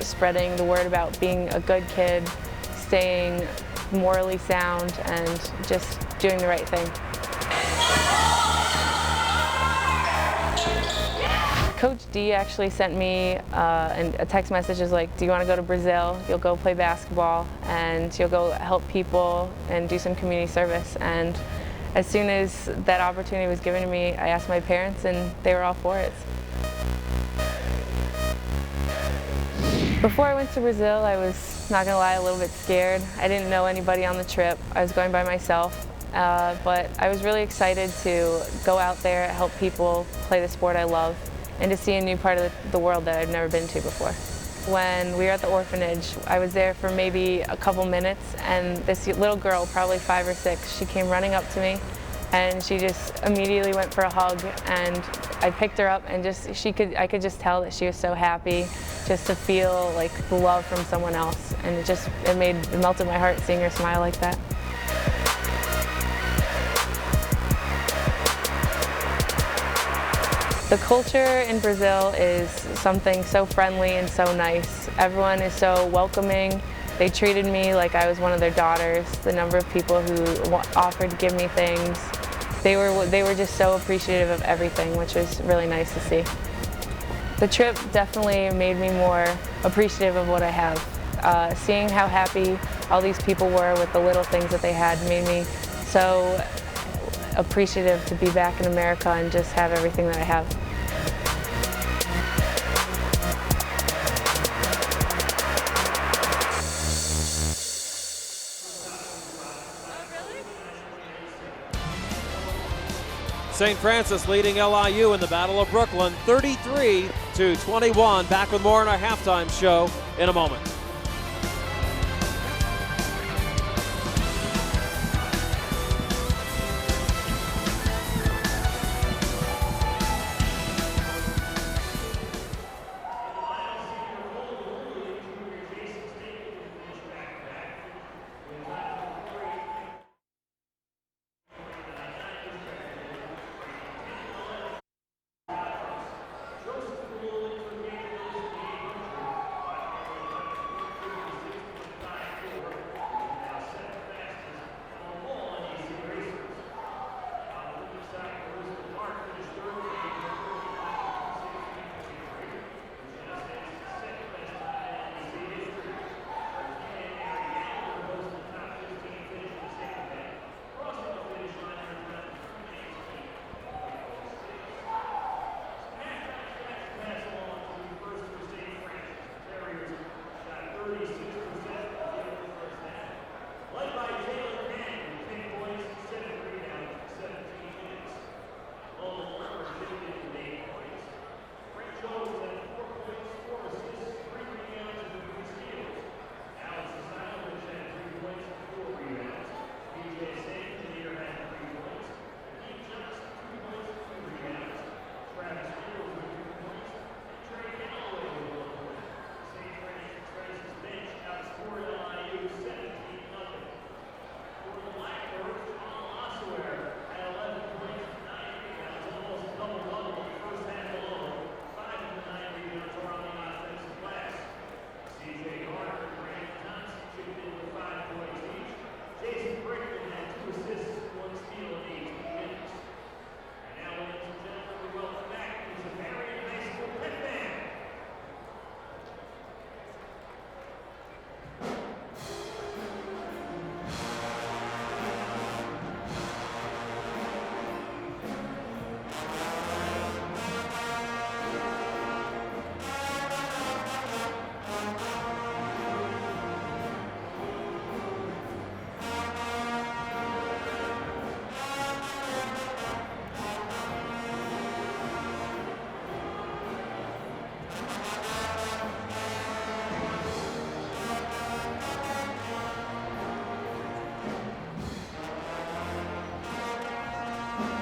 spreading the word about being a good kid, staying morally sound, and just doing the right thing. Coach D actually sent me a text message is like, do you want to go to Brazil? You'll go play basketball and you'll go help people and do some community service. And as soon as that opportunity was given to me, I asked my parents and they were all for it. Before I went to Brazil, I was, not gonna lie, a little bit scared. I didn't know anybody on the trip. I was going by myself, but I was really excited to go out there, help people play the sport I love, and to see a new part of the world that I've never been to before. When we were at the orphanage, I was there for maybe a couple minutes, and this little girl, probably 5 or 6, she came running up to me, and she just immediately went for a hug, and I picked her up, and I could just tell that she was so happy just to feel like the love from someone else, and it melted my heart seeing her smile like that. The culture in Brazil is something so friendly and so nice. Everyone is so welcoming. They treated me like I was one of their daughters. The number of people who offered to give me things, they were just so appreciative of everything, which was really nice to see. The trip definitely made me more appreciative of what I have. Seeing how happy all these people were with the little things that they had made me so appreciative to be back in America and just have everything that I have. St. Francis leading LIU in the Battle of Brooklyn, 33-21. Back with more in our halftime show in a moment.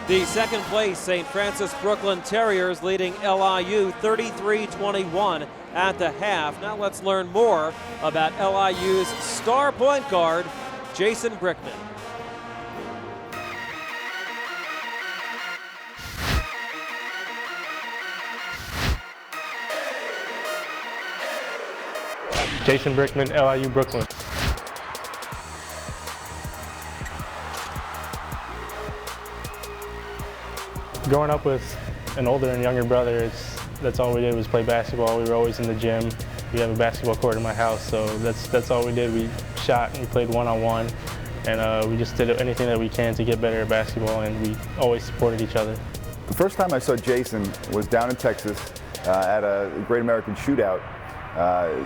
The second place St. Francis Brooklyn Terriers leading LIU 33-21 at the half. Now let's learn more about LIU's star point guard, Jason Brickman. Jason Brickman, LIU Brooklyn. Growing up with an older and younger brother, that's all we did was play basketball. We were always in the gym. We have a basketball court in my house, so that's all we did. We shot and we played one-on-one, and we just did anything that we can to get better at basketball, and we always supported each other. The first time I saw Jason was down in Texas at a Great American Shootout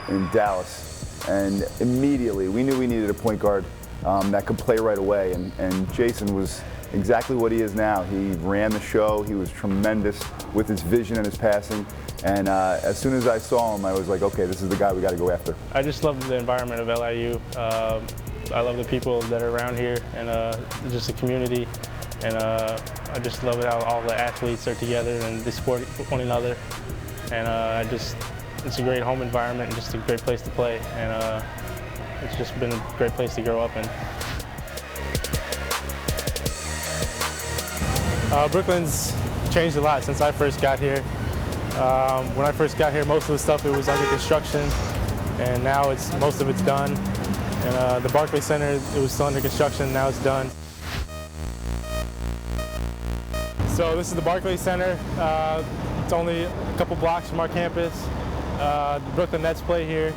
in Dallas, and immediately we knew we needed a point guard that could play right away, and Jason was exactly what he is now. He ran the show. He was tremendous with his vision and his passing. And as soon as I saw him, I was like, okay, this is the guy we got to go after. I just love the environment of LIU. I love the people that are around here, and just the community. And I just love how all the athletes are together and they support one another. And it's a great home environment and just a great place to play. And it's just been a great place to grow up in. Brooklyn's changed a lot since I first got here. When I first got here, most of the stuff it was under construction, and now most of it's done. And the Barclays Center, it was still under construction, now it's done. So this is the Barclays Center. It's only a couple blocks from our campus. The Brooklyn Nets play here.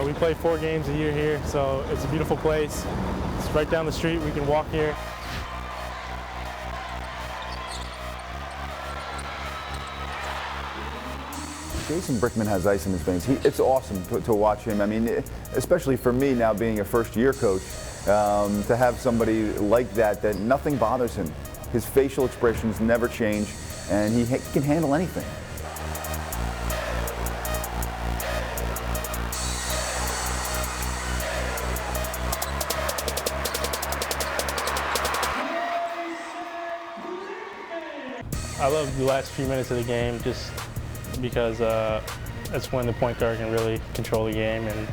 We play 4 games a year here, so it's a beautiful place. It's right down the street. We can walk here. Jason Brickman has ice in his veins. It's awesome to watch him. I mean, especially for me now being a first-year coach, to have somebody like that nothing bothers him. His facial expressions never change, and he can handle anything. I love the last few minutes of the game just because that's when the point guard can really control the game, and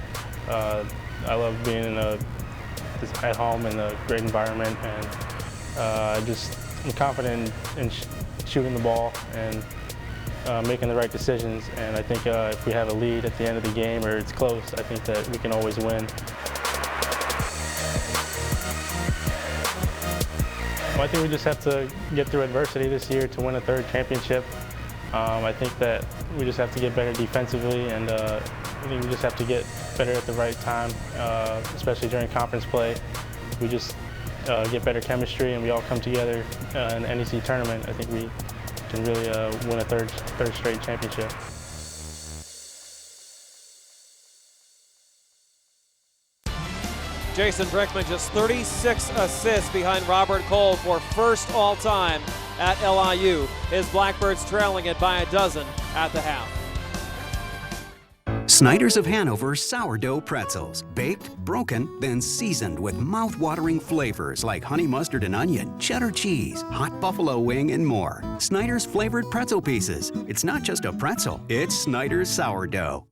I love being at home in a great environment, and I'm confident in shooting the ball and making the right decisions, and I think if we have a lead at the end of the game or it's close, I think that we can always win. I think we just have to get through adversity this year to win a 3rd championship. I think that we just have to get better defensively, and I think we just have to get better at the right time, especially during conference play. We just get better chemistry and we all come together in the NEC tournament. I think we can really win a third straight championship. Jason Brickman just 36 assists behind Robert Cole for first all-time at LIU. His Blackbirds trailing it by a dozen at the half. Snyder's of Hanover sourdough pretzels. Baked, broken, then seasoned with mouth-watering flavors like honey mustard and onion, cheddar cheese, hot buffalo wing, and more. Snyder's flavored pretzel pieces. It's not just a pretzel, it's Snyder's sourdough.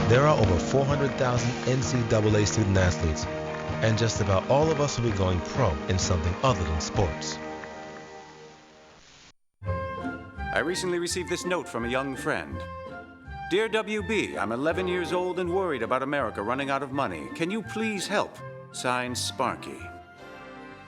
There are over 400,000 NCAA student athletes, and just about all of us will be going pro in something other than sports. I recently received this note from a young friend. Dear WB, I'm 11 years old and worried about America running out of money. Can you please help? Signed, Sparky.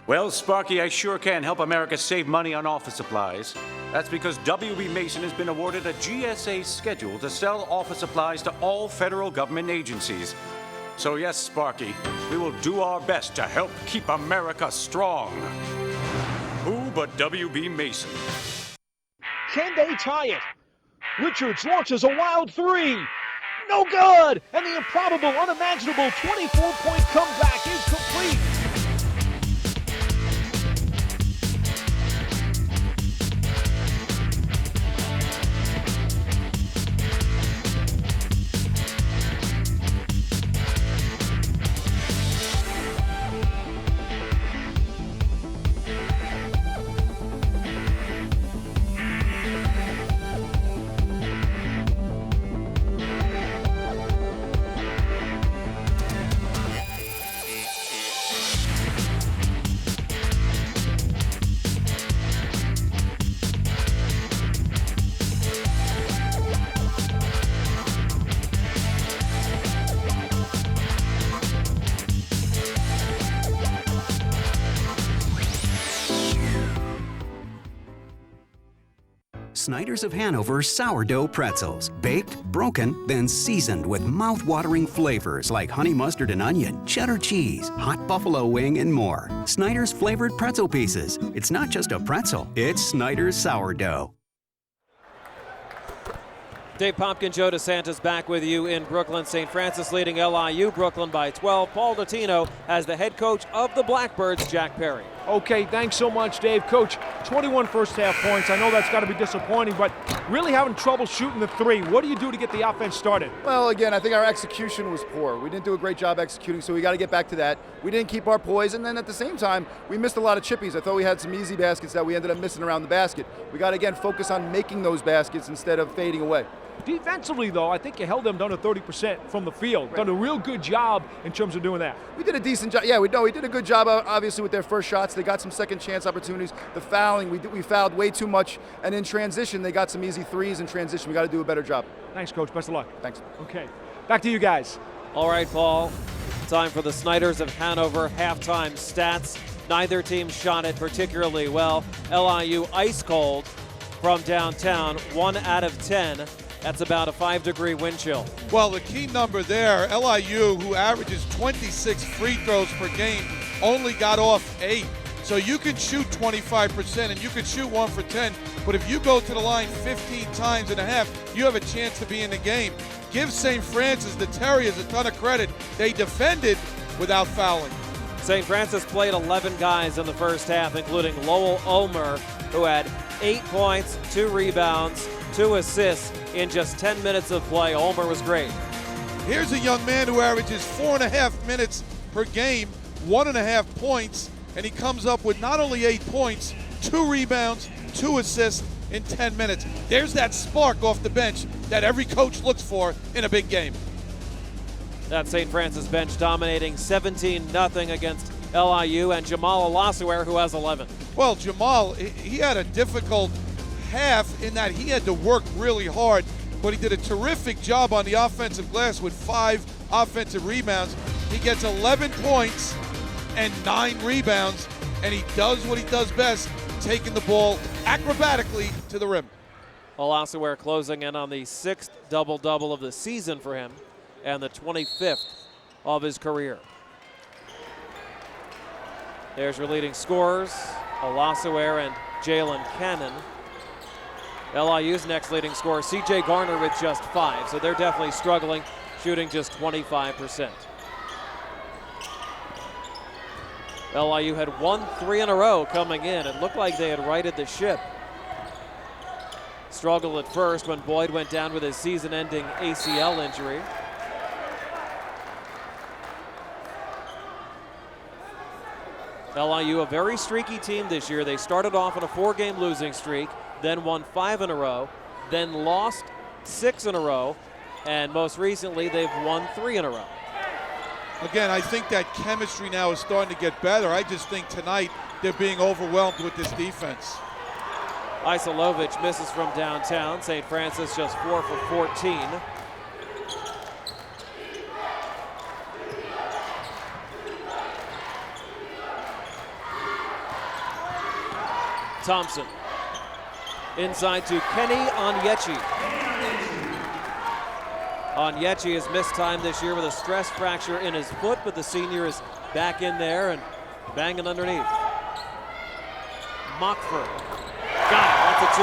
Well, Sparky, I sure can help America save money on office supplies. That's because WB Mason has been awarded a GSA schedule to sell office supplies to all federal government agencies. So yes, Sparky, we will do our best to help keep America strong. Who but WB Mason? Can they tie it? Richards launches a wild 3. No good! And the improbable, unimaginable 24-point comeback is complete. Snyder's of Hanover sourdough pretzels. Baked, broken, then seasoned with mouth-watering flavors like honey mustard and onion, cheddar cheese, hot buffalo wing, and more. Snyder's flavored pretzel pieces. It's not just a pretzel, it's Snyder's sourdough. Dave Popkin, Joe DeSantis back with you in Brooklyn. St. Francis leading LIU, Brooklyn by 12. Paul Dottino as the head coach of the Blackbirds, Jack Perry. Okay, thanks so much, Dave. Coach, 21 first-half points. I know that's got to be disappointing, but really having trouble shooting the three. What do you do to get the offense started? Well, again, I think our execution was poor. We didn't do a great job executing, so we got to get back to that. We didn't keep our poise, and then at the same time, we missed a lot of chippies. I thought we had some easy baskets that we ended up missing around the basket. We got to, again, focus on making those baskets instead of fading away. Defensively, though, I think you held them down to 30% from the field. Done a real good job in terms of doing that. We did a decent job. Yeah, we did a good job, obviously, with their first shots. They got some second chance opportunities. The fouling, we fouled way too much. And in transition, they got some easy threes in transition. We got to do a better job. Thanks, Coach. Best of luck. Thanks. Okay, back to you guys. All right, Paul. Time for the Snyders of Hanover halftime stats. Neither team shot it particularly well. LIU ice cold from downtown, 1 out of 10. That's about a 5-degree wind chill. Well, the key number there, LIU, who averages 26 free throws per game, only got off 8. So you can shoot 25% and you can shoot 1 for 10, but if you go to the line 15 times and a half, you have a chance to be in the game. Give St. Francis, the Terriers, a ton of credit. They defended without fouling. St. Francis played 11 guys in the first half, including Lowell Ulmer, who had 8 points, 2 rebounds, 2 assists in just 10 minutes of play. Ulmer was great. Here's a young man who averages 4.5 minutes per game, 1.5 points, and he comes up with not only 8 points, 2 rebounds, 2 assists in 10 minutes. There's that spark off the bench that every coach looks for in a big game. That St. Francis bench dominating 17-0 against LIU, and Jamal Olasaware, who has 11. Well, Jamal, he had a difficult half in that he had to work really hard, but he did a terrific job on the offensive glass with 5 offensive rebounds. He gets 11 points and 9 rebounds, and he does what he does best, taking the ball acrobatically to the rim. Olasaware closing in on the 6th double-double of the season for him and the 25th of his career. There's your leading scorers, Olasaware and Jalen Cannon. LIU's next leading scorer, C.J. Garner, with just 5, so they're definitely struggling, shooting just 25%. LIU had 1 3 in a row coming in. It looked like they had righted the ship. Struggled at first when Boyd went down with his season-ending ACL injury. LIU, a very streaky team this year. They started off on a 4-game losing streak, then won 5 in a row, then lost 6 in a row, and most recently they've won 3 in a row. Again, I think that chemistry now is starting to get better. I just think tonight they're being overwhelmed with this defense. Isolovic misses from downtown. St. Francis just 4 for 14. Thompson inside to Kenny Onyechi. Onyechi has missed time this year with a stress fracture in his foot, but the senior is back in there and banging underneath. Mockford. Got it. That's a 2.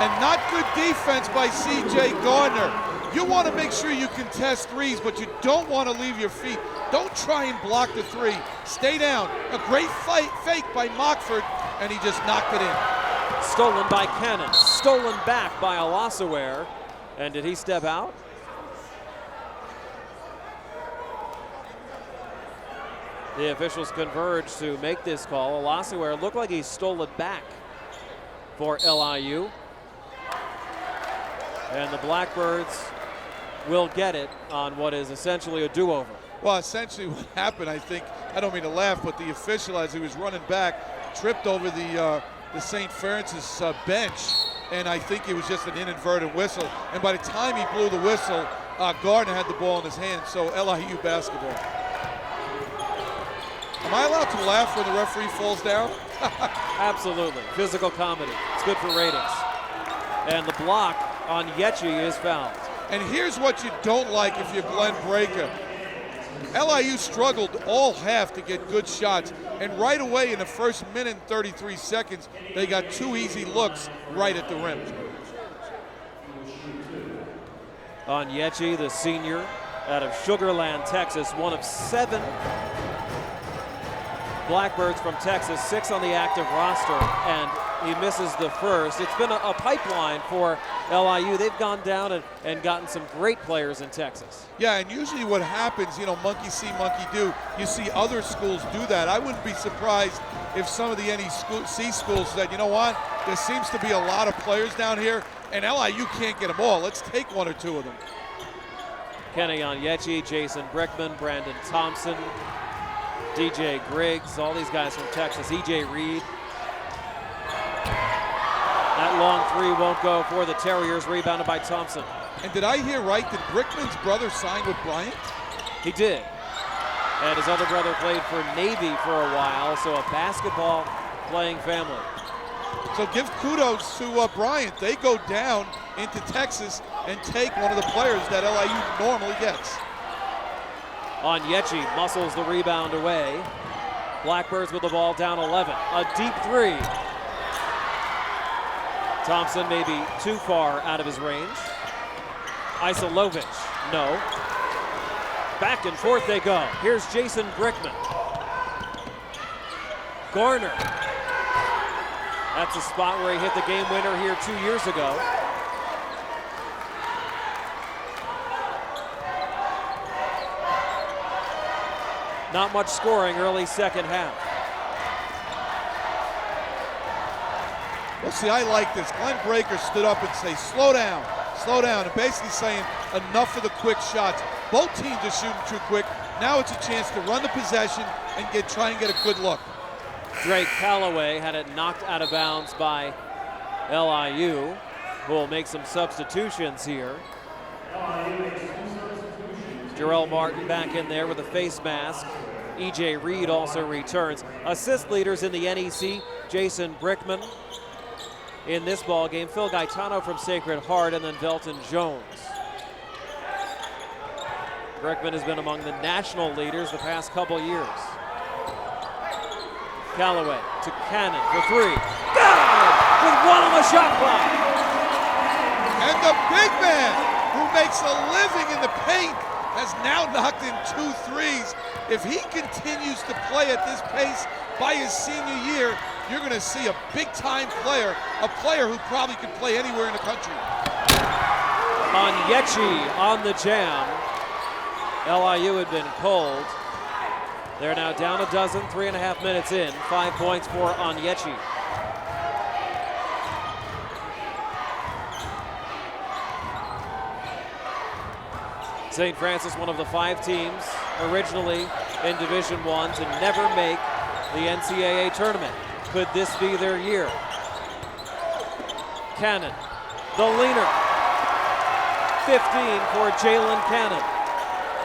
And not good defense by C.J. Gardner. You want to make sure you contest threes, but you don't want to leave your feet. Don't try and block the 3. Stay down. A great fake by Mockford, and he just knocked it in. Stolen by Cannon. Stolen back by Olasaware. And did he step out? The officials converge to make this call. Olasaware looked like he stole it back for LIU. And the Blackbirds will get it on what is essentially a do-over. Well, essentially what happened, I think, I don't mean to laugh, but the official, as he was running back, tripped over the St. Francis bench, and I think it was just an inadvertent whistle. And by the time he blew the whistle, Gardner had the ball in his hand, so LIU basketball. Am I allowed to laugh when the referee falls down? Absolutely. Physical comedy. It's good for ratings. and the block on Yetchy is fouled. And here's what you don't like if you're Glenn Breaker. LIU struggled all half to get good shots, and right away in the first minute and 33 seconds, they got 2 easy looks right at the rim. On Yetchy, the senior out of Sugar Land, Texas, one of 7 Blackbirds from Texas, 6 on the active roster, and he misses the first. It's been a pipeline for LIU. They've gone down and gotten some great players in Texas. Yeah, and usually what happens, you know, monkey see, monkey do. You see other schools do that. I wouldn't be surprised if some of the NEC schools said, you know what, there seems to be a lot of players down here, and LIU can't get them all. Let's take 1 or 2 of them. Kenny Onyeka, Jason Brickman, Brandon Thompson, DJ Griggs, all these guys from Texas. EJ Reed. That long 3 won't go for the Terriers, rebounded by Thompson. And did I hear right that Brickman's brother signed with Bryant? He did. And his other brother played for Navy for a while, so a basketball playing family. So give kudos to Bryant. They go down into Texas and take one of the players that LIU normally gets. Onyeka muscles the rebound away. Blackbirds with the ball down 11. A deep 3. Thompson maybe too far out of his range. Isolovic, no. Back and forth they go. Here's Jason Brickman. Garner. That's a spot where he hit the game winner here 2 years ago. Not much scoring early second half. Well, see, I like this. Glenn Breaker stood up and say, slow down, and basically saying enough of the quick shots. Both teams are shooting too quick. Now it's a chance to run the possession and try and get a good look. Drake Calloway had it knocked out of bounds by LIU, who will make some substitutions here. Jarrell Martin back in there with a face mask. EJ Reed also returns. Assist leaders in the NEC, Jason Brickman. In this ball game, Phil Gaetano from Sacred Heart, and then Velton Jones. Brickman has been among the national leaders the past couple years. Calloway to Cannon for 3. Got it! With 1 on the shot clock. And the big man who makes a living in the paint has now knocked in 2 threes. If he continues to play at this pace by his senior year, you're going to see a big-time player, a player who probably could play anywhere in the country. Onyeka on the jam. LIU had been cold. They're now down a dozen, 3.5 minutes in. 5 points for Onyeka. St. Francis, one of the 5 teams originally in Division I to never make the NCAA tournament. Could this be their year? Cannon, the leaner. 15 for Jalen Cannon.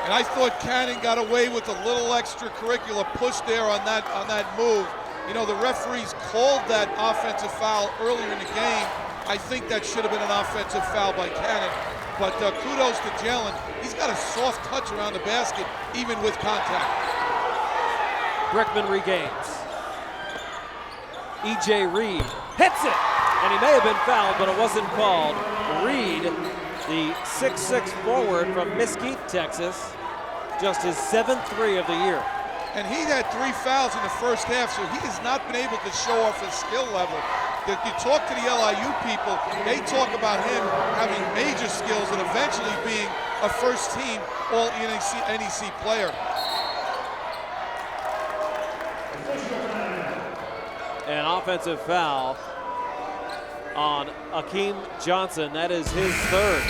And I thought Cannon got away with a little extracurricular push there on that move. You know, the referees called that offensive foul earlier in the game. I think that should have been an offensive foul by Cannon. But kudos to Jalen. He's got a soft touch around the basket, even with contact. Brickman regains. EJ Reed hits it, and he may have been fouled, but it wasn't called. Reed, the 6'6" forward from Mesquite, Texas, just his 7th 3 of the year. And he had 3 fouls in the first half, so he has not been able to show off his skill level. If you talk to the LIU people, they talk about him having major skills and eventually being a first-team All-NEC player. An offensive foul on Akeem Johnson. That is his 3rd.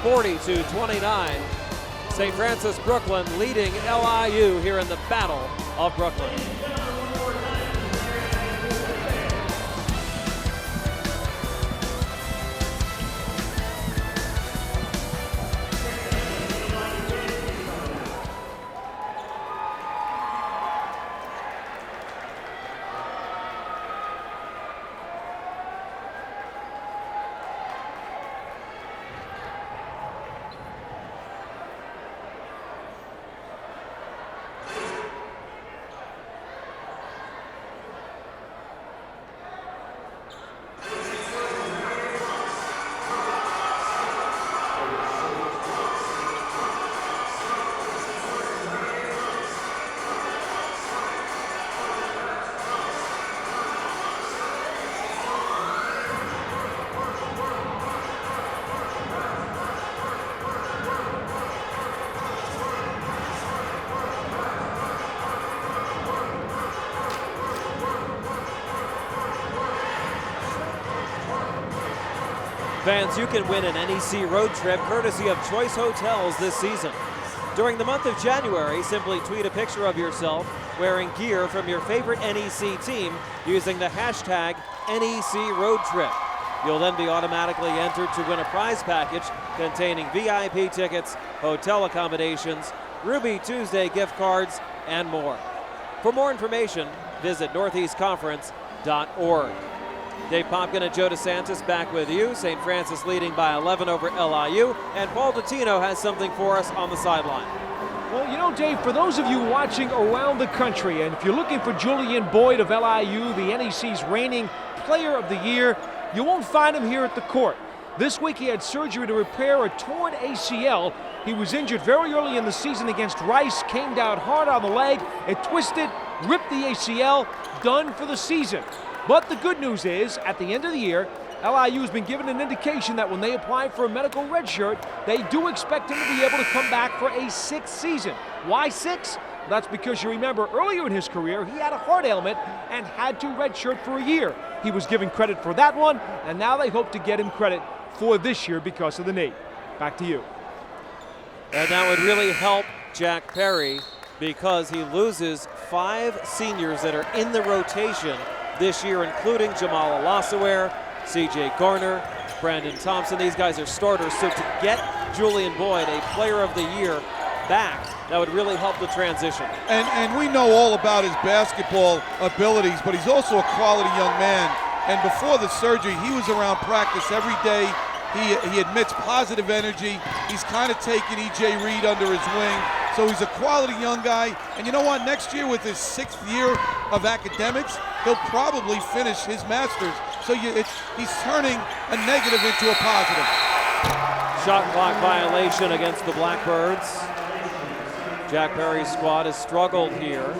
40-29. St. Francis Brooklyn leading LIU here in the Battle of Brooklyn. Fans, you can win an NEC road trip courtesy of Choice Hotels this season. During the month of January, simply tweet a picture of yourself wearing gear from your favorite NEC team using the hashtag NECRoadTrip. You'll then be automatically entered to win a prize package containing VIP tickets, hotel accommodations, Ruby Tuesday gift cards, and more. For more information, visit northeastconference.org. Dave Popkin and Joe DeSantis back with you. St. Francis leading by 11 over LIU, and Paul Dottino has something for us on the sideline. Well, you know, Dave, for those of you watching around the country, and if you're looking for Julian Boyd of LIU, the NEC's reigning Player of the Year, you won't find him here at the court. This week he had surgery to repair a torn ACL. He was injured very early in the season against Rice, came down hard on the leg, it twisted, ripped the ACL, done for the season. But the good news is, at the end of the year, LIU has been given an indication that when they apply for a medical redshirt, they do expect him to be able to come back for a 6th season. Why 6? That's because you remember earlier in his career, he had a heart ailment and had to redshirt for a year. He was given credit for that one, and now they hope to get him credit for this year because of the knee. Back to you. And that would really help Jack Perry because he loses 5 seniors that are in the rotation this year, including Jamal Alasaware, CJ Garner, Brandon Thompson. These guys are starters, so to get Julian Boyd, a Player of the Year, back, that would really help the transition. And we know all about his basketball abilities, but he's also a quality young man. And before the surgery, he was around practice every day. He admits positive energy. He's kind of taken E.J. Reed under his wing. So he's a quality young guy. And you know what? Next year, with his 6th year of academics, he'll probably finish his master's. So he's turning a negative into a positive. Shot clock violation against the Blackbirds. Jack Perry's squad has struggled here.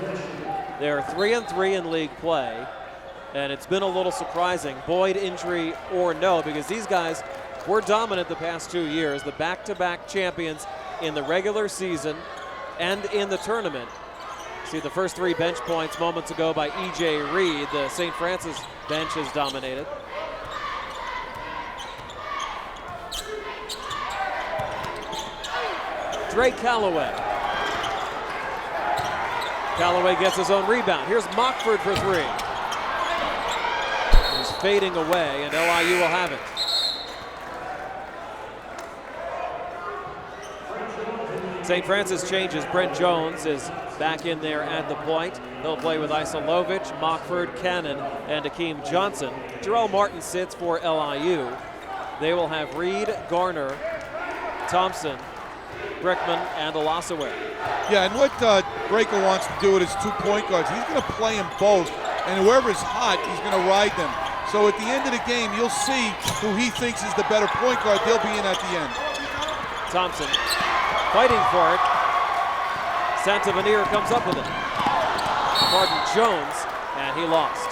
They're 3-3 in league play, and it's been a little surprising, Boyd injury or no, because these guys were dominant the past 2 years, the back-to-back champions in the regular season and in the tournament. See the first 3 bench points moments ago by E.J. Reed. The St. Francis bench has dominated. Drake Calloway. Calloway gets his own rebound. Here's Mockford for 3. He's fading away, and LIU will have it. St. Francis changes. Brent Jones is back in there at the point. He'll play with Isolovic, Mockford, Cannon, and Akeem Johnson. Jarrell Martin sits for LIU. They will have Reed, Garner, Thompson, Brickman, and Alasaware. Yeah, and what Breaker wants to do with his 2 point guards, he's going to play them both, and whoever's hot, he's going to ride them. So at the end of the game, you'll see who he thinks is the better point guard. They'll be in at the end. Thompson fighting for it. Santaveneer comes up with it. Martin Jones, and he lost.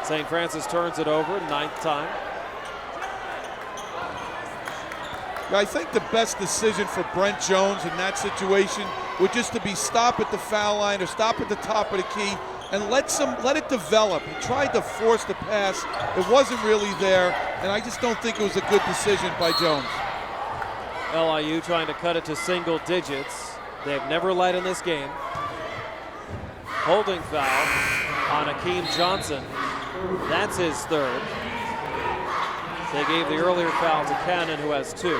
St. Francis turns it over, 9th time. I think the best decision for Brent Jones in that situation would just to be stop at the foul line or stop at the top of the key and let it develop. He tried to force the pass. It wasn't really there, and I just don't think it was a good decision by Jones. LIU trying to cut it to single digits. They've never led in this game. Holding foul on Akeem Johnson. That's his 3rd. They gave the earlier foul to Cannon, who has 2.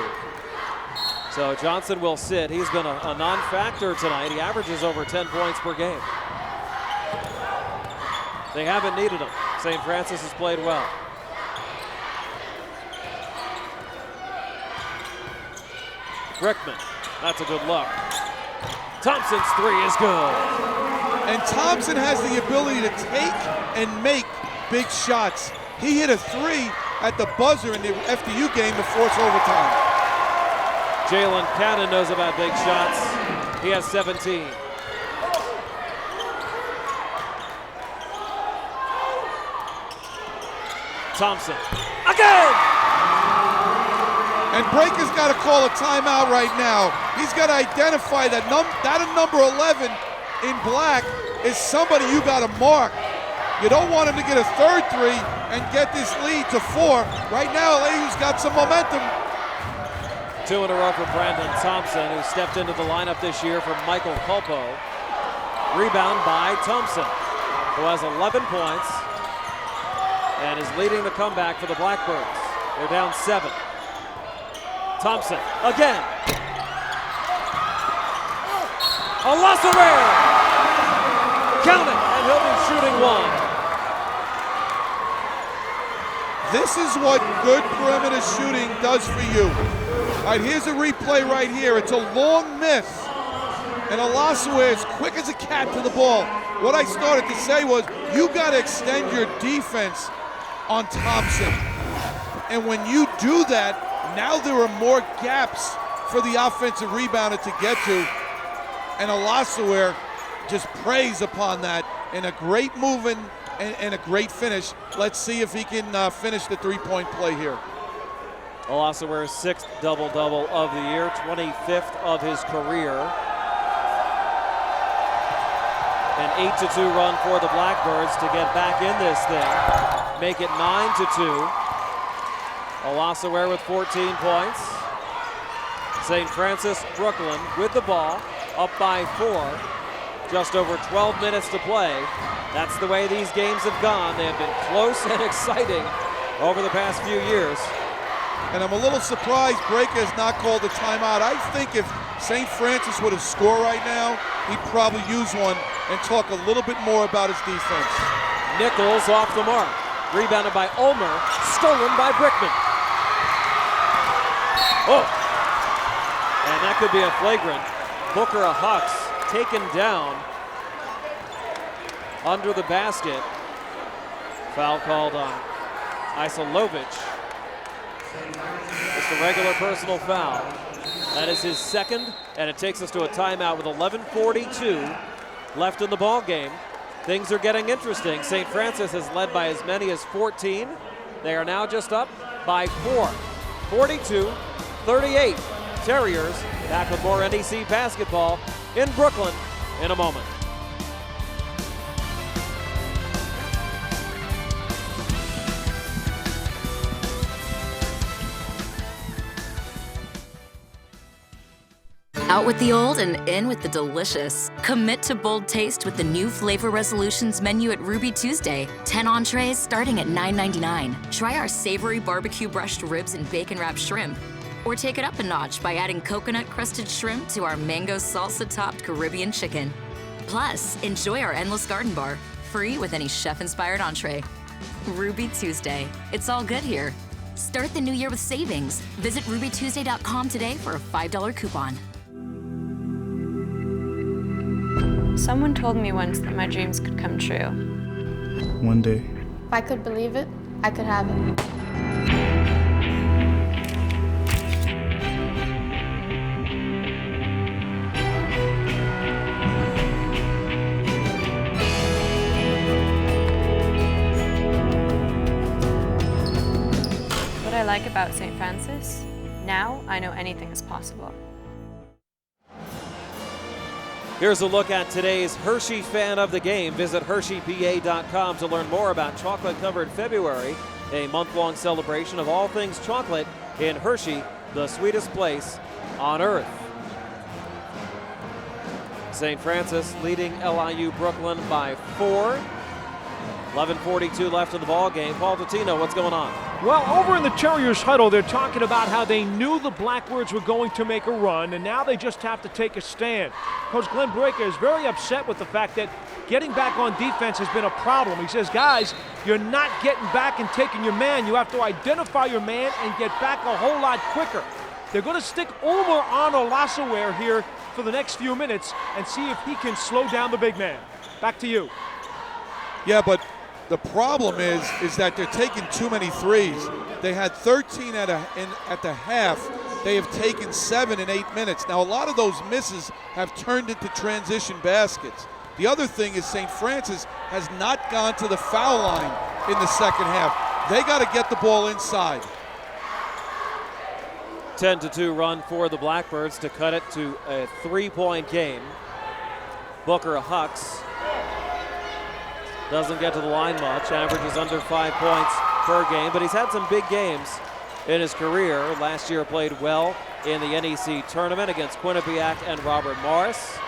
So Johnson will sit. He's been a non-factor tonight. He averages over 10 points per game. They haven't needed him. St. Francis has played well. Brickman, that's a good look. Thompson's 3 is good. And Thompson has the ability to take and make big shots. He hit a 3 at the buzzer in the FDU game to force overtime. Jalen Cannon knows about big shots. He has 17. Thompson, again! And Breaker's got to call a timeout right now. He's got to identify that number 11 in black is somebody you got to mark. You don't want him to get a third three and get this lead to 4. Right now, LAU's got some momentum. 2 in a row for Brandon Thompson, who stepped into the lineup this year for Michael Culpo. Rebound by Thompson, who has 11 points and is leading the comeback for the Blackbirds. They're down 7. Thompson again. Alassouere! Count it, and he'll be shooting 1. This is what good perimeter shooting does for you. All right, here's a replay right here. It's a long miss. And Alassouere is quick as a cat to the ball. What I started to say was, you got to extend your defense on Thompson. And when you do that, now there are more gaps for the offensive rebounder to get to. And Alassouere just preys upon that in a great move and a great finish. Let's see if he can finish the three-point play here. Alassouere's 6th double-double of the year, 25th of his career. An 8-2 run for the Blackbirds to get back in this thing. Make it 9-2. Alassouere with 14 points. St. Francis Brooklyn with the ball, up by 4. Just over 12 minutes to play. That's the way these games have gone. They have been close and exciting over the past few years. And I'm a little surprised Breaker has not called a timeout. I think if St. Francis would have scored right now, he'd probably use one and talk a little bit more about his defense. Nichols off the mark. Rebounded by Ulmer, stolen by Brickman. Oh! And that could be a flagrant. Booker Hucks taken down under the basket. Foul called on Isolovic. Just a regular personal foul. That is his 2nd, and it takes us to a timeout with 11:42 left in the ball game. Things are getting interesting. St. Francis has led by as many as 14. They are now just up by 4. 42-38. Terriers back with more NEC basketball in Brooklyn in a moment. Out with the old and in with the delicious. Commit to bold taste with the new Flavor Resolutions menu at Ruby Tuesday. 10 entrees starting at $9.99. Try our savory barbecue brushed ribs and bacon wrapped shrimp. Or take it up a notch by adding coconut crusted shrimp to our mango salsa topped Caribbean chicken. Plus, enjoy our endless garden bar, free with any chef inspired entree. Ruby Tuesday. It's all good here. Start the new year with savings. Visit rubytuesday.com today for a $5 coupon. Someone told me once that my dreams could come true. One day. If I could believe it, I could have it. What I like about St. Francis? Now I know anything is possible. Here's a look at today's Hershey fan of the game. Visit HersheyPA.com to learn more about Chocolate-Covered February, a month-long celebration of all things chocolate in Hershey, the sweetest place on earth. St. Francis leading LIU Brooklyn by 4. 11:42 left in the ball game. Paul Dottino, what's going on? Well, over in the Terriers huddle, they're talking about how they knew the Blackbirds were going to make a run, and now they just have to take a stand. Coach Glenn Breaker is very upset with the fact that getting back on defense has been a problem. He says, guys, you're not getting back and taking your man. You have to identify your man and get back a whole lot quicker. They're going to stick Ulmer on Alassouere here for the next few minutes and see if he can slow down the big man. Back to you. Yeah, but the problem is that they're taking too many threes. They had 13 at the half. They have taken 7 in 8 minutes. Now, a lot of those misses have turned into transition baskets. The other thing is St. Francis has not gone to the foul line in the second half. They got to get the ball inside. 10-2 run for the Blackbirds to cut it to a 3-point game. Booker Hucks Doesn't get to the line much, averages under 5 points per game, but he's had some big games in his career. Last year played well in the NEC tournament against Quinnipiac and Robert Morris.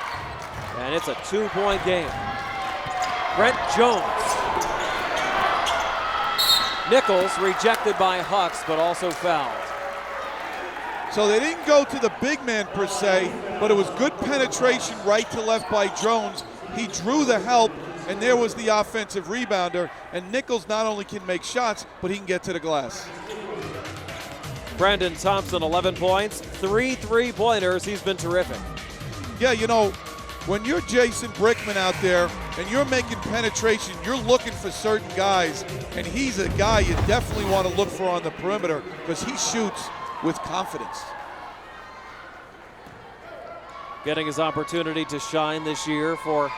And it's a 2-point game. Brent Jones. Nichols rejected by Hux, but also fouled. So they didn't go to the big man per se, but it was good penetration right to left by Jones. He drew the help, and there was the offensive rebounder. And Nichols not only can make shots, but he can get to the glass. Brandon Thompson, 11 points, 3 3-pointers. He's been terrific. Yeah, you know, when you're Jason Brickman out there and you're making penetration, you're looking for certain guys, and he's a guy you definitely want to look for on the perimeter because he shoots with confidence. Getting his opportunity to shine this year for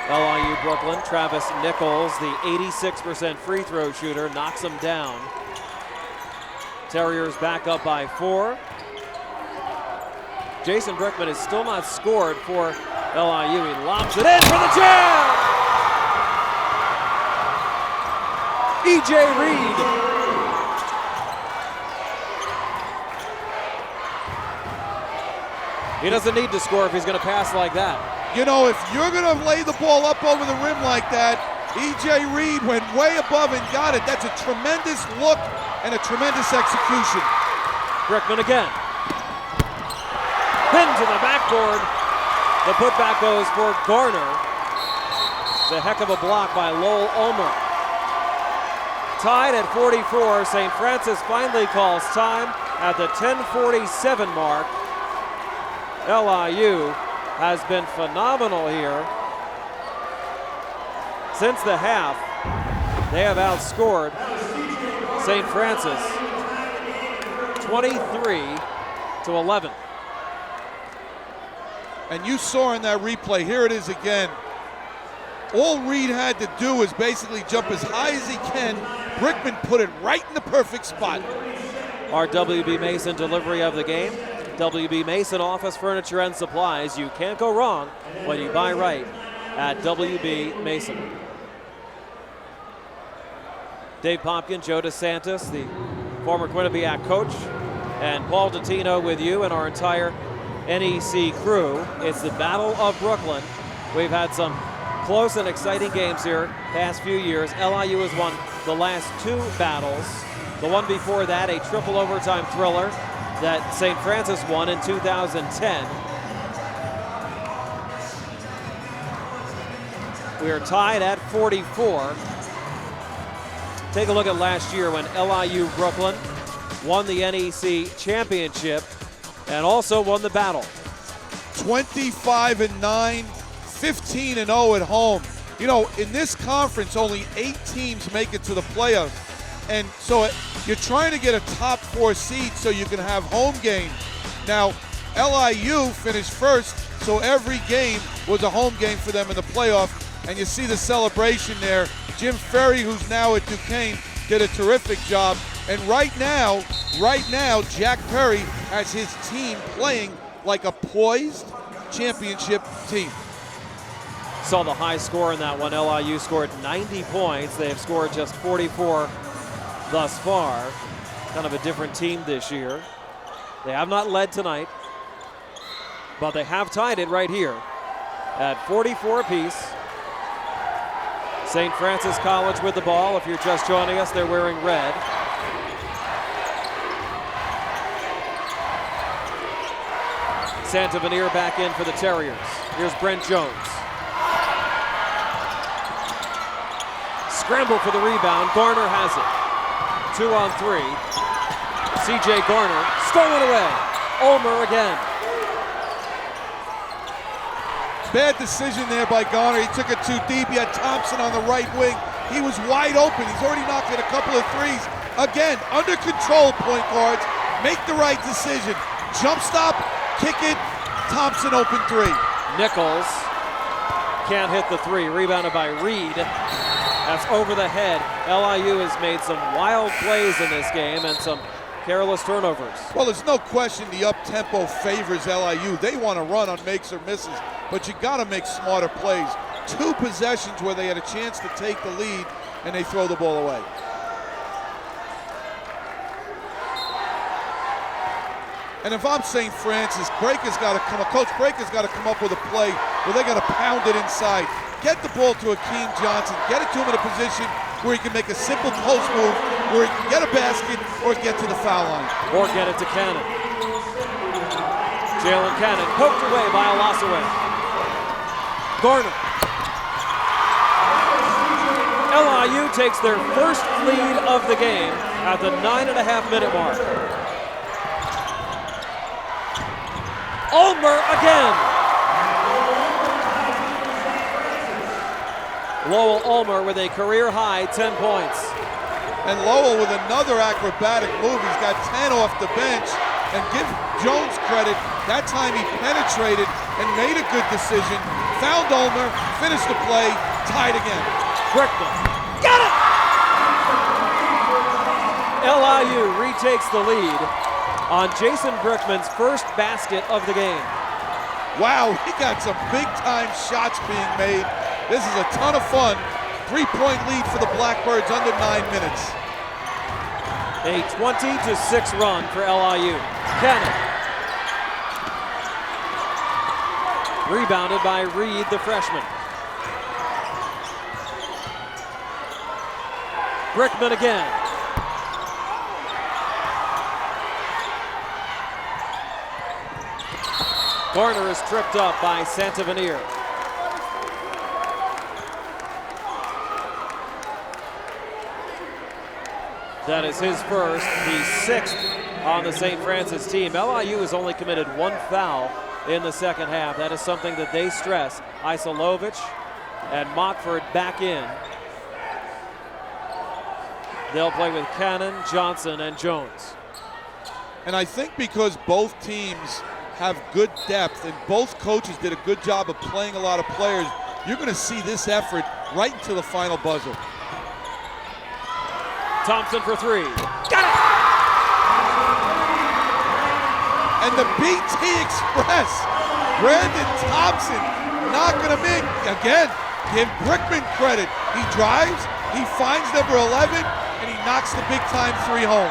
LIU Brooklyn. Travis Nichols, the 86% free throw shooter, knocks him down. Terriers back up by 4. Jason Brickman has still not scored for LIU. He lobs it in for the jam! E.J. Reed. He doesn't need to score if he's going to pass like that. You know, if you're going to lay the ball up over the rim like that, E.J. Reed went way above and got it. That's a tremendous look and a tremendous execution. Brickman again. Pin to the backboard. The putback goes for Garner. It's a heck of a block by Lowell Ulmer. Tied at 44, St. Francis finally calls time at the 10:47 mark. LIU has been phenomenal here. Since the half, they have outscored St. Francis 23-11. And you saw in that replay, here it is again. All Reed had to do was basically jump as high as he can. Brickman put it right in the perfect spot. Our WB Mason delivery of the game. WB Mason Office Furniture and Supplies. You can't go wrong when you buy right at WB Mason. Dave Popkin, Joe DeSantis, the former Quinnipiac coach, and Paul Dottino with you and our entire NEC crew. It's the Battle of Brooklyn. We've had some close and exciting games here past few years. LIU has won the last 2 battles. The one before that, a triple overtime thriller that St. Francis won in 2010. We are tied at 44. Take a look at last year when LIU Brooklyn won the NEC championship and also won the battle. 25-9, 15-0 at home. You know, in this conference, only 8 teams make it to the playoffs. And so you're trying to get a top 4 seed so you can have home games. Now, LIU finished first, so every game was a home game for them in the playoff. And you see the celebration there. Jim Ferry, who's now at Duquesne, did a terrific job. And right now, Jack Perry has his team playing like a poised championship team. Saw the high score in that one. LIU scored 90 points. They have scored just 44 thus far. Kind of a different team this year. They have not led tonight, but they have tied it right here at 44 apiece. St. Francis College with the ball. If you're just joining us, they're wearing red. Santa Veneer back in for the Terriers. Here's Brent Jones. Scramble for the rebound. Garner has it. 2 on 3. C.J. Garner stolen away. Ulmer again. Bad decision there by Garner. He took it too deep. He had Thompson on the right wing. He was wide open. He's already knocked in a couple of threes. Again, under control, point guards. Make the right decision. Jump stop, kick it. Thompson open 3. Nichols can't hit the 3. Rebounded by Reed. That's over the head. LIU has made some wild plays in this game and some careless turnovers. Well, there's no question the up-tempo favors LIU. They want to run on makes or misses, but you got to make smarter plays. 2 possessions where they had a chance to take the lead and they throw the ball away. And if I'm St. Francis, Coach Breaker's got to come up with a play where they got to pound it inside. Get the ball to Akeem Johnson, get it to him in a position where he can make a simple post move, where he can get a basket or get to the foul line. Or get it to Cannon. Jalen Cannon poked away by Olasaway. Garner. LIU takes their first lead of the game at the 9.5-minute mark. Ulmer again. Lowell Ulmer with a career-high 10 points. And Lowell with another acrobatic move. He's got 10 off the bench. And give Jones credit, that time he penetrated and made a good decision. Found Ulmer, finished the play, tied again. Brickman, got it! LIU retakes the lead on Jason Brickman's first basket of the game. Wow, he got some big-time shots being made. This is a ton of fun. 3-point lead for the Blackbirds under 9 minutes. A 20-6 run for LIU. Cannon. Rebounded by Reed, the freshman. Brickman again. Garner is tripped up by Santaveneer. That is his first, the 6th on the St. Francis team. LIU has only committed 1 foul in the second half. That is something that they stress. Isolovic and Mockford back in. They'll play with Cannon, Johnson, and Jones. And I think because both teams have good depth and both coaches did a good job of playing a lot of players, you're going to see this effort right until the final buzzer. Thompson for 3. Got it! And the BT Express, Brandon Thompson knocking him in. Again, give Brickman credit. He drives, he finds number 11, and he knocks the big-time 3 home.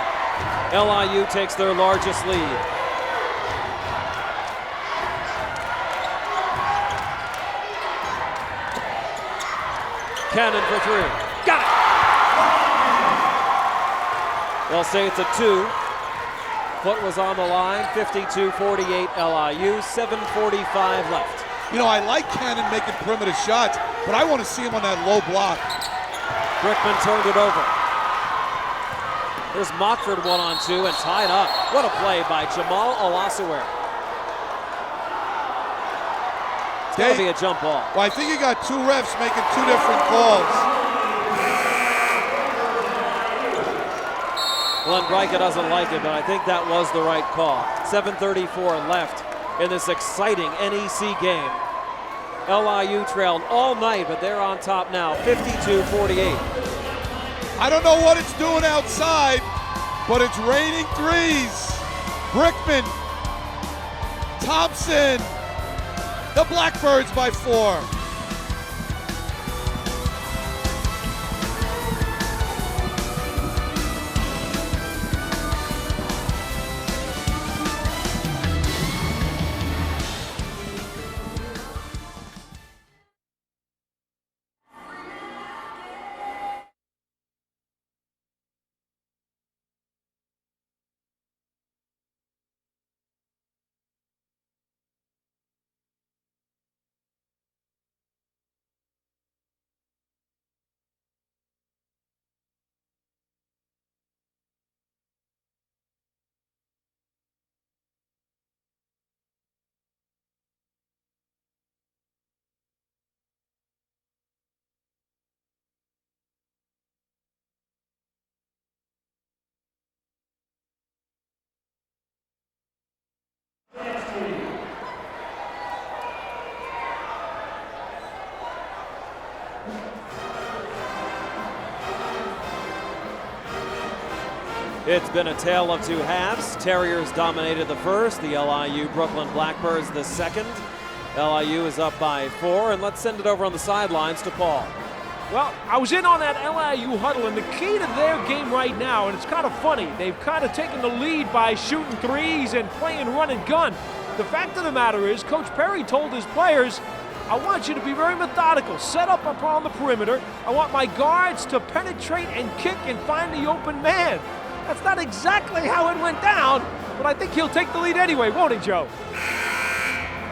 LIU takes their largest lead. Cannon for 3. Got it! They'll say it's a 2. Foot was on the line, 52-48 LIU, 7:45 left. You know, I like Cannon making perimeter shots, but I want to see him on that low block. Brickman turned it over. There's Mockford 1-on-2 and tied up. What a play by Jamal Olasaway. It's got to be a jump ball. Well, I think you got 2 refs making 2 different calls. Glenn Bryka doesn't like it, but I think that was the right call. 7:34 left in this exciting NEC game. LIU trailed all night, but they're on top now, 52-48. I don't know what it's doing outside, but it's raining threes. Brickman, Thompson, the Blackbirds by 4. It's been a tale of 2 halves. Terriers dominated the first, the LIU Brooklyn Blackbirds the second. LIU is up by 4, and let's send it over on the sidelines to Paul. Well, I was in on that LIU huddle, and the key to their game right now, and it's kind of funny, they've kind of taken the lead by shooting threes and playing run and gun. The fact of the matter is, Coach Perry told his players, I want you to be very methodical, set up upon the perimeter. I want my guards to penetrate and kick and find the open man. That's not exactly how it went down, but I think he'll take the lead anyway, won't he, Joe?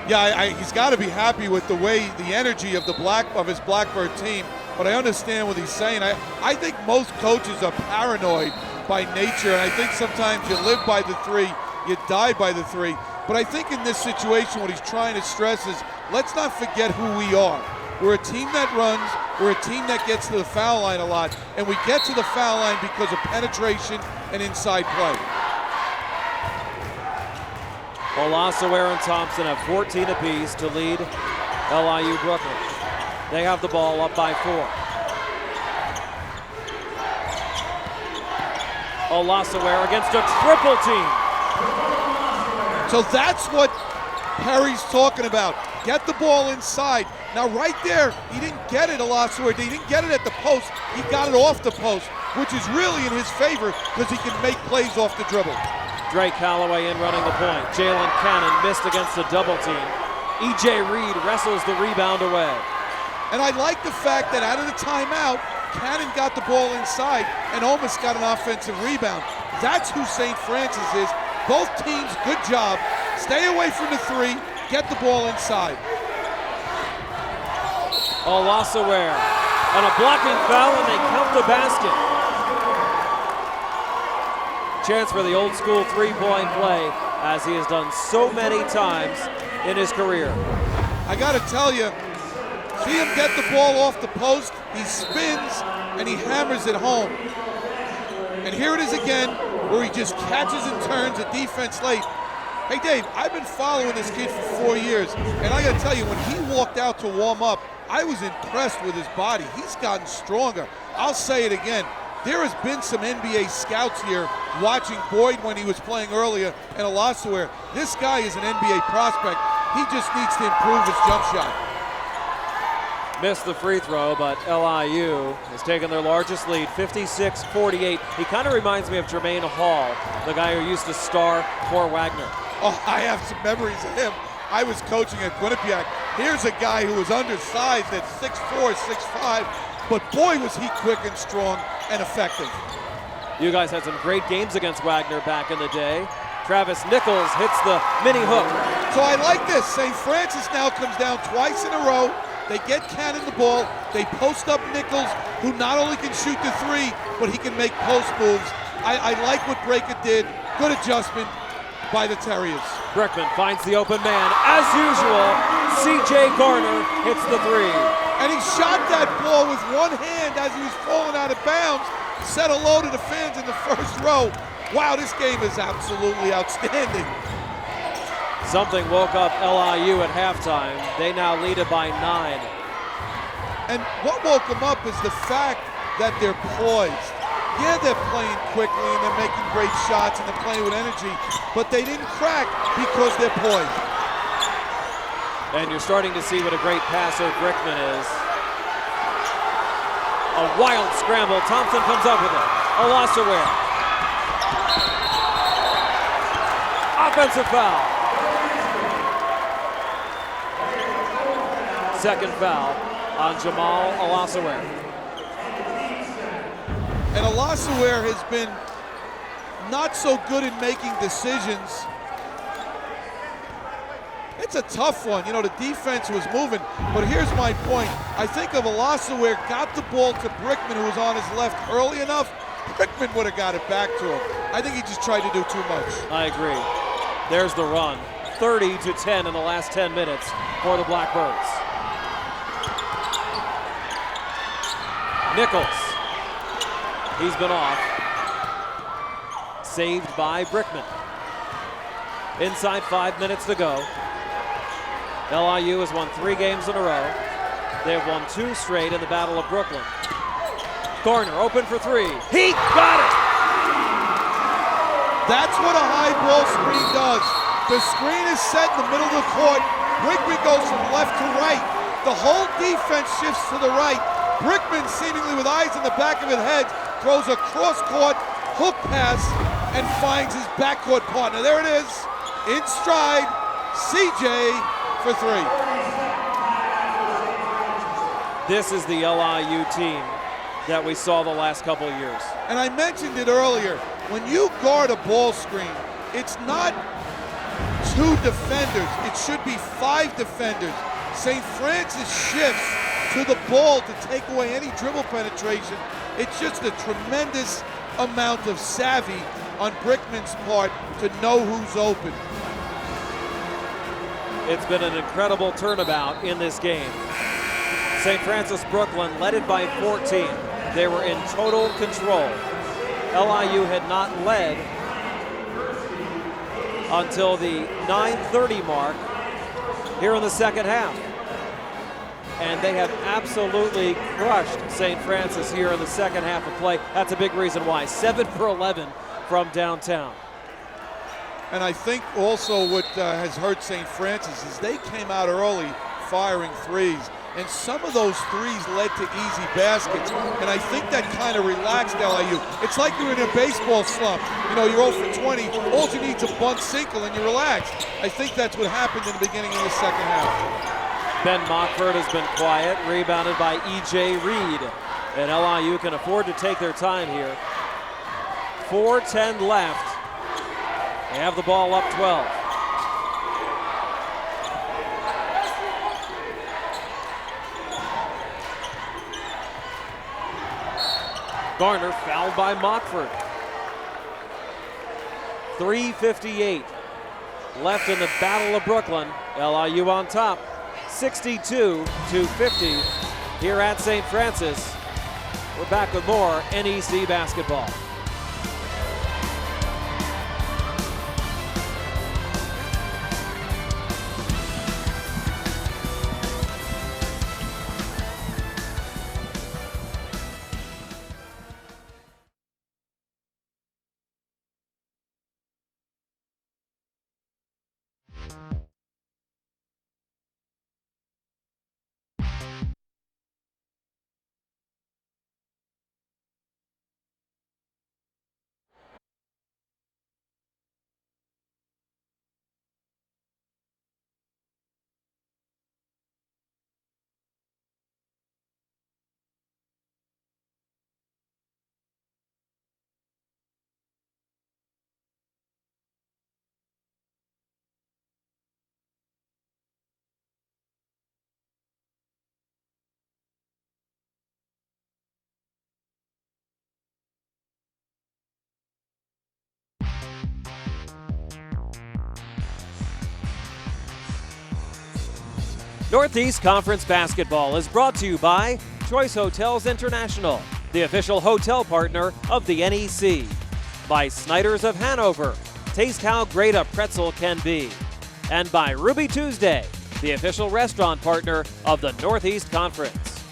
Yeah, he's got to be happy with the way, the energy of his Blackbird team. But I understand what he's saying. I think most coaches are paranoid by nature, and I think sometimes you live by the 3, you die by the 3. But I think in this situation, what he's trying to stress is, let's not forget who we are. We're a team that runs, we're a team that gets to the foul line a lot, and we get to the foul line because of penetration and inside play. Olasaware and Thompson have 14 apiece to lead LIU Brooklyn. They have the ball up by 4. Olasaware against a triple team. So that's what Perry's talking about. Get the ball inside. Now right there, he didn't get it, Olasaware. He didn't get it at the post. He got it off the post, which is really in his favor because he can make plays off the dribble. Drake Calloway in running the point. Jalen Cannon missed against the double team. E.J. Reed wrestles the rebound away. And I like the fact that out of the timeout, Cannon got the ball inside and almost got an offensive rebound. That's who St. Francis is. Both teams, good job. Stay away from the 3, get the ball inside. Olasaware on a blocking foul, and they count the basket. Chance for the old school 3-point play, as he has done so many times in his career. I gotta tell you, see him get the ball off the post, he spins and he hammers it home. And here it is again, where he just catches and turns a defense late. Hey Dave, I've been following this kid for 4 years, and I gotta tell you, when he walked out to warm up, I was impressed with his body. He's gotten stronger. I'll say it again. There has been some NBA scouts here watching Boyd when he was playing earlier and Olasaware. This guy is an NBA prospect. He just needs to improve his jump shot. Missed the free throw, but LIU has taken their largest lead, 56-48. He kind of reminds me of Jermaine Hall, the guy who used to star for Wagner. Oh, I have some memories of him. I was coaching at Quinnipiac. Here's a guy who was undersized at 6'4", 6'5", but boy was he quick and strong and effective. You guys had some great games against Wagner back in the day. Travis Nichols hits the mini hook. So I like this. St. Francis now comes down twice in a row. They get Cannon the ball. They post up Nichols, who not only can shoot the 3, but he can make post moves. I like what Breaker did. Good adjustment by the Terriers. Brickman finds the open man. As usual, C.J. Garner hits the 3. And he shot that ball with one hand as he was falling out of bounds. Said hello to the fans in the first row. Wow, this game is absolutely outstanding. Something woke up LIU at halftime. They now lead it by 9. And what woke them up is the fact that they're poised. Yeah, they're playing quickly and they're making great shots and they're playing with energy, but they didn't crack because they're poised. And you're starting to see what a great passer Brickman is. A wild scramble. Thompson comes up with it. Olasaware. Offensive foul. Second foul on Jamal Olasaware. And Olasaware has been not so good in making decisions. It's a tough one. You know, the defense was moving, but here's my point. I think if Olasaware got the ball to Brickman, who was on his left, early enough, Brickman would have got it back to him. I think he just tried to do too much. I agree. There's the run. 30-10 in the last 10 minutes for the Blackbirds. Nichols. He's been off. Saved by Brickman. Inside 5 minutes to go. LIU has won 3 games in a row. They have won 2 straight in the Battle of Brooklyn. Garner open for 3. He got it! That's what a high ball screen does. The screen is set in the middle of the court. Brickman goes from left to right. The whole defense shifts to the right. Brickman, seemingly with eyes in the back of his head, throws a cross-court hook pass and finds his backcourt partner. There it is, in stride, CJ for three. This is the LIU team that we saw the last couple of years. And I mentioned it earlier, when you guard a ball screen, it's not 2 defenders, it should be 5 defenders. St. Francis shifts to the ball to take away any dribble penetration. It's just a tremendous amount of savvy on Brickman's part to know who's open. It's been an incredible turnabout in this game. St. Francis Brooklyn led it by 14. They were in total control. LIU had not led until the 9:30 mark here in the second half. And they have absolutely crushed St. Francis here in the second half of play. That's a big reason why. 7 for 11 from downtown. And I think also what has hurt St. Francis is they came out early firing threes. And some of those threes led to easy baskets. And I think that kind of relaxed LIU. It's like you're in a baseball slump. You know, you're 0 for 20. All you need is a bunt single and you're relaxed. I think that's what happened in the beginning of the second half. Ben Mockford has been quiet, rebounded by E.J. Reed. And LIU can afford to take their time here. 4:10 left. They have the ball up 12. Garner fouled by Mockford. 3:58 left in the Battle of Brooklyn. LIU on top, 62-50 here at St. Francis. We're back with more NEC basketball. Northeast Conference basketball is brought to you by Choice Hotels International, the official hotel partner of the NEC. By Snyder's of Hanover, taste how great a pretzel can be. And by Ruby Tuesday, the official restaurant partner of the Northeast Conference.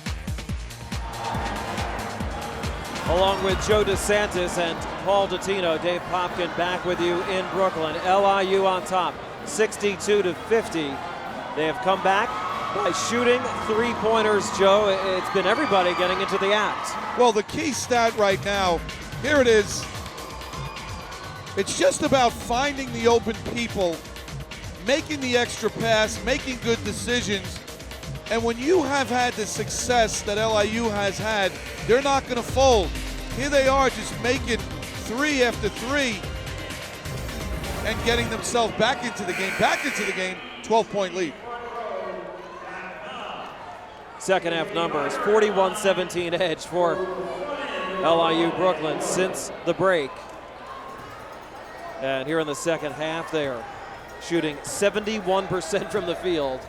Along with Joe DeSantis and Paul Dottino, Dave Popkin back with you in Brooklyn. LIU on top, 62-50. They have come back by shooting three-pointers, Joe. It's been everybody getting into the act. Well, the key stat right now, here it is. It's just about finding the open people, making the extra pass, making good decisions. And when you have had the success that LIU has had, they're not going to fold. Here they are just making three after three and getting themselves back into the game, 12-point lead. Second half numbers, 41-17 edge for LIU Brooklyn since the break. And here in the second half, they are shooting 71% from the field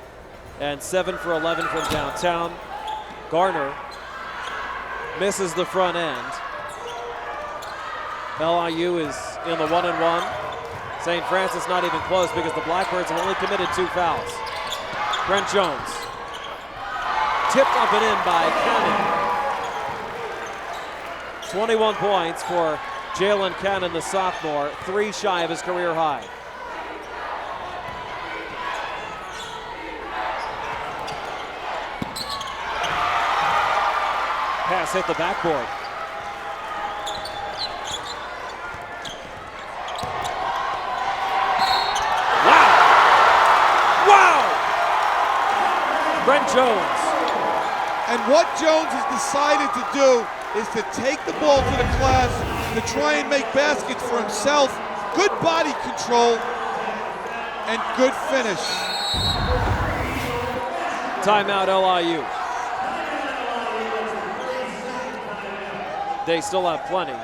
and 7 for 11 from downtown. Garner misses the front end. LIU is in the 1-and-1. St. Francis not even close because the Blackbirds have only committed 2 fouls. Brent Jones. Tipped up and in by Cannon. 21 points for Jalen Cannon, the sophomore, 3 shy of his career high. pass hit the backboard. Wow! Brent Jones. And what Jones has decided to do is to take the ball to the glass to try and make baskets for himself. Good body control and good finish. Timeout LIU. They still have plenty.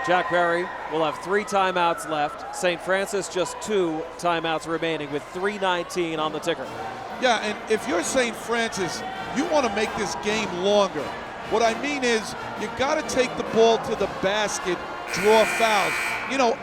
Jack Perry will have 3 timeouts left. St. Francis just 2 timeouts remaining with 3:19 on the ticker. Yeah, and if you're St. Francis, you want to make this game longer. What I mean is you got to take the ball to the basket, draw fouls. You know,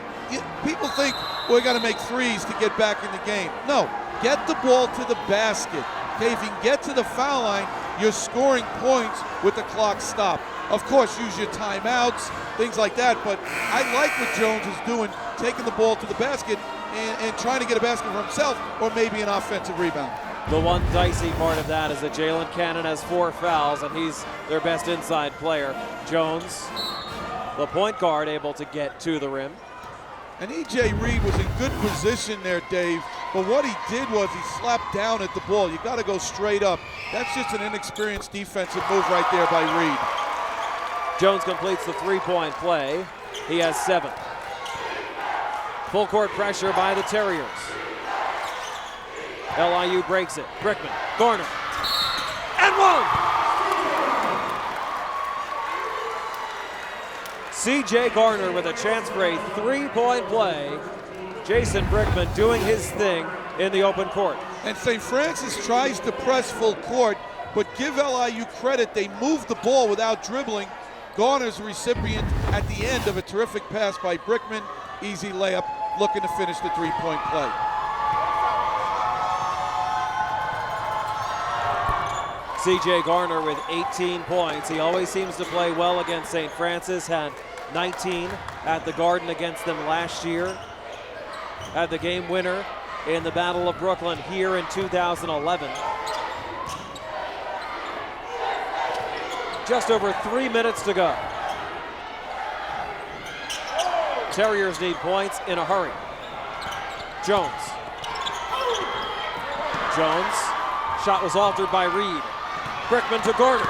people think we're going to make threes to get back in the game. No, get the ball to the basket. Okay, if you can get to the foul line, you're scoring points with the clock stopped. Of course, use your timeouts, things like that, but I like what Jones is doing, taking the ball to the basket and trying to get a basket for himself or maybe an offensive rebound. The one dicey part of that is that Jalen Cannon has 4 fouls, and he's their best inside player. Jones, the point guard, able to get to the rim. And E.J. Reed was in good position there, Dave, but what he did was he slapped down at the ball. You got to go straight up. That's just an inexperienced defensive move right there by Reed. Jones completes the 3-point play. He has 7. Full court pressure by the Terriers. LIU breaks it. Brickman, Garner, and 1! C.J. Garner with a chance for a 3-point play. Jason Brickman doing his thing in the open court. And St. Francis tries to press full court, but give LIU credit, they moved the ball without dribbling. Garner's the recipient at the end of a terrific pass by Brickman. Easy layup, looking to finish the 3-point play. C.J. Garner with 18 points. He always seems to play well against St. Francis. Had 19 at the Garden against them last year. Had the game winner in the Battle of Brooklyn here in 2011. Just over 3 minutes to go. Terriers need points in a hurry. Jones. Jones. Shot was altered by Reed. Brickman to Garner.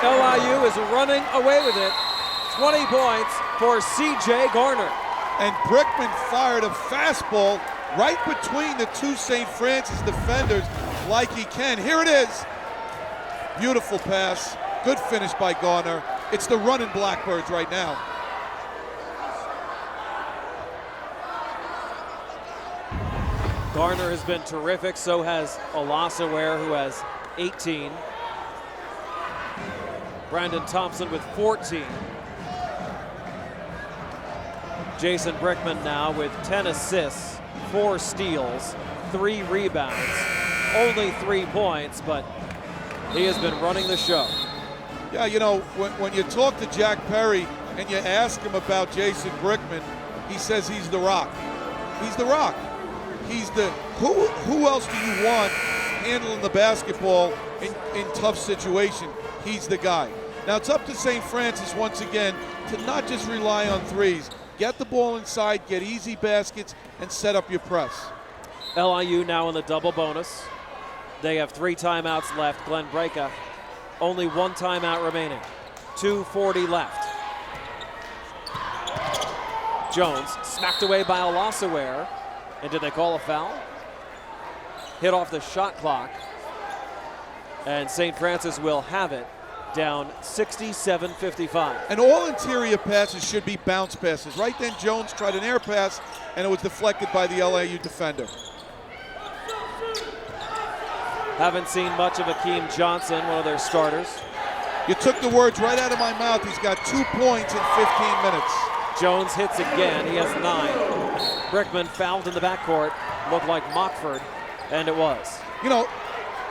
LIU is running away with it. 20 points for C.J. Garner. And Brickman fired a fastball right between the 2 St. Francis defenders like he can. Here it is. Beautiful pass. Good finish by Garner. It's the running Blackbirds right now. Garner has been terrific, so has Olasaware, who has 18. Brandon Thompson with 14. Jason Brickman now with 10 assists, 4 steals, 3 rebounds, only 3 points, but he has been running the show. Yeah, you know, when you talk to Jack Perry and you ask him about Jason Brickman, he says he's the rock. He's the rock. He's the, who else do you want handling the basketball in tough situation? He's the guy. Now it's up to St. Francis once again to not just rely on threes. Get the ball inside, get easy baskets, and set up your press. LIU now in the double bonus. They have 3 timeouts left. Glenn Breaka, only 1 timeout remaining. 2:40 left. Jones smacked away by Olasaware. And did they call a foul? Hit off the shot clock. And St. Francis will have it, down 67-55. And all interior passes should be bounce passes. Right then, Jones tried an air pass, and it was deflected by the LIU defender. Haven't seen much of Akeem Johnson, one of their starters. You took the words right out of my mouth. He's got 2 points in 15 minutes. Jones hits again. He has 9. Brickman fouled in the backcourt. Looked like Mockford, and it was. You know,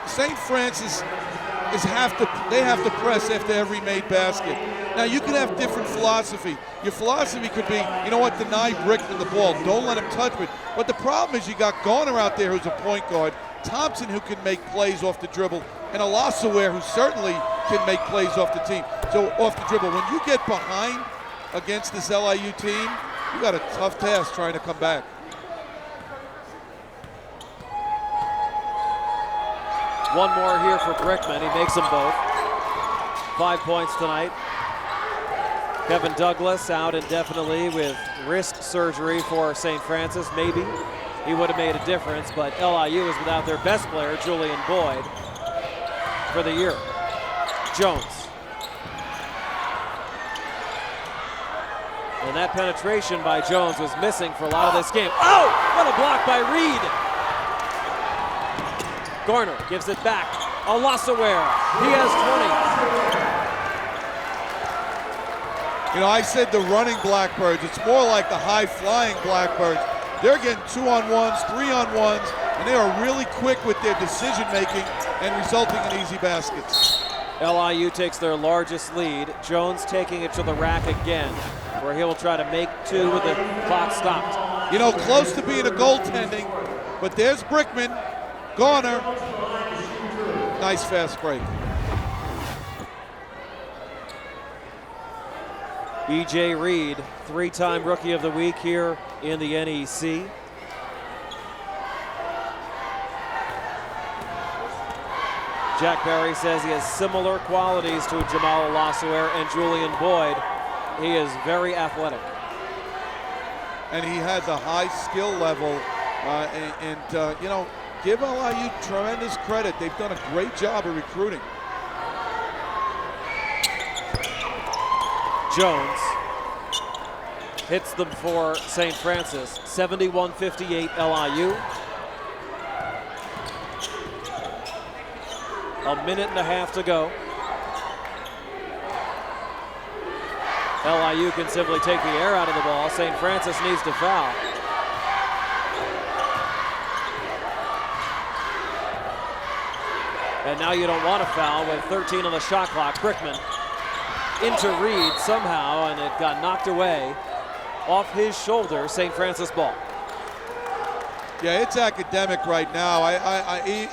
St. Francis have to press after every made basket. Now, you can have different philosophy. Your philosophy could be, you know what, deny Brickman the ball. Don't let him touch it. But the problem is you got Garner out there who's a point guard. Thompson, who can make plays off the dribble, and Olasaware, who certainly can make plays off the dribble. When you get behind against this LIU team, you got a tough task trying to come back. One more here for Brickman. He makes them both. 5 points tonight. Kevin Douglas out indefinitely with wrist surgery for St. Francis. Maybe he would have made a difference, but LIU is without their best player, Julian Boyd, for the year. Jones. And that penetration by Jones was missing for a lot of this game. Oh, what a block by Reed. Garner gives it back. Olasaware, he has 20. You know, I said the running Blackbirds. It's more like the high-flying Blackbirds. They're getting 2-on-1s, 3-on-1s, and they are really quick with their decision-making and resulting in easy baskets. LIU takes their largest lead. Jones taking it to the rack again, where he will try to make two with the clock stopped. You know, close to being a goaltending, but there's Brickman, Garner. Nice fast break. E.J. Reed, three-time Rookie of the Week here in the NEC. Jack Barry says he has similar qualities to Jamal Olasaware and Julian Boyd. He is very athletic. And he has a high skill level. You know, give LIU tremendous credit. They've done a great job of recruiting. Jones hits them for St. Francis. 71-58 LIU. A minute and a half to go. LIU can simply take the air out of the ball. St. Francis needs to foul. And now you don't want to foul with 13 on the shot clock. Brickman into Reed somehow, and it got knocked away off his shoulder. St. Francis ball. Yeah, it's academic right now.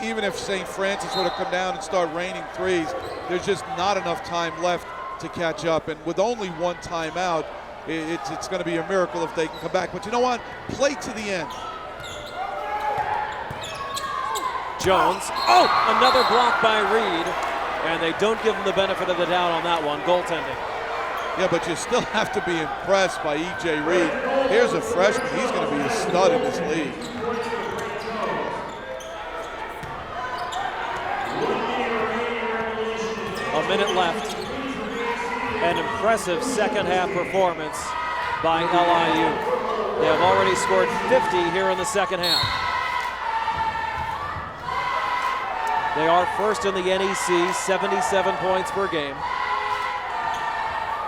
Even if St. Francis were to come down and start raining threes, there's just not enough time left to catch up. And with only one timeout, it's going to be a miracle if they can come back. But you know what? Play to the end. Jones. Oh, another block by Reed. And they don't give him the benefit of the doubt on that one. Goaltending. Yeah, but you still have to be impressed by E.J. Reed. Here's a freshman. He's going to be a stud in this league. A minute left. An impressive second half performance by LIU. They have already scored 50 here in the second half. They are first in the NEC, 77 points per game.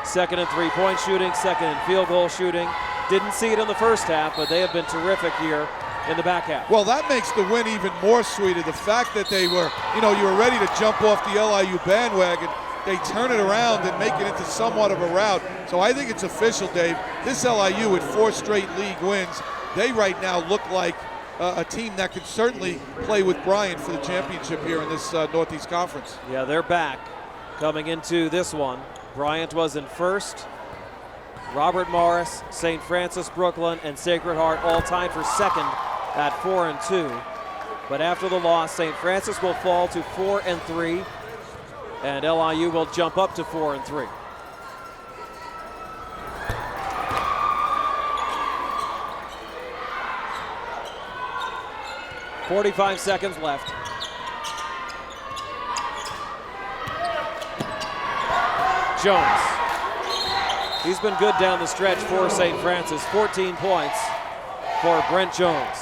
Second in three-point shooting, second in field goal shooting. Didn't see it in the first half, but they have been terrific here in the back half. Well, that makes the win even more sweeter. The fact that they were, you were ready to jump off the LIU bandwagon. They turn it around and make it into somewhat of a rout. So I think it's official, Dave. This LIU with 4 straight league wins, they right now look like a team that could certainly play with Bryant for the championship here in this Northeast Conference. Yeah, they're back coming into this one. Bryant was in first. Robert Morris, St. Francis Brooklyn, and Sacred Heart all tied for second at 4-2. But after the loss, St. Francis will fall to 4-3, and LIU will jump up to 4-3. .45 seconds left. Jones. He's been good down the stretch for St. Francis. 14 points for Brent Jones.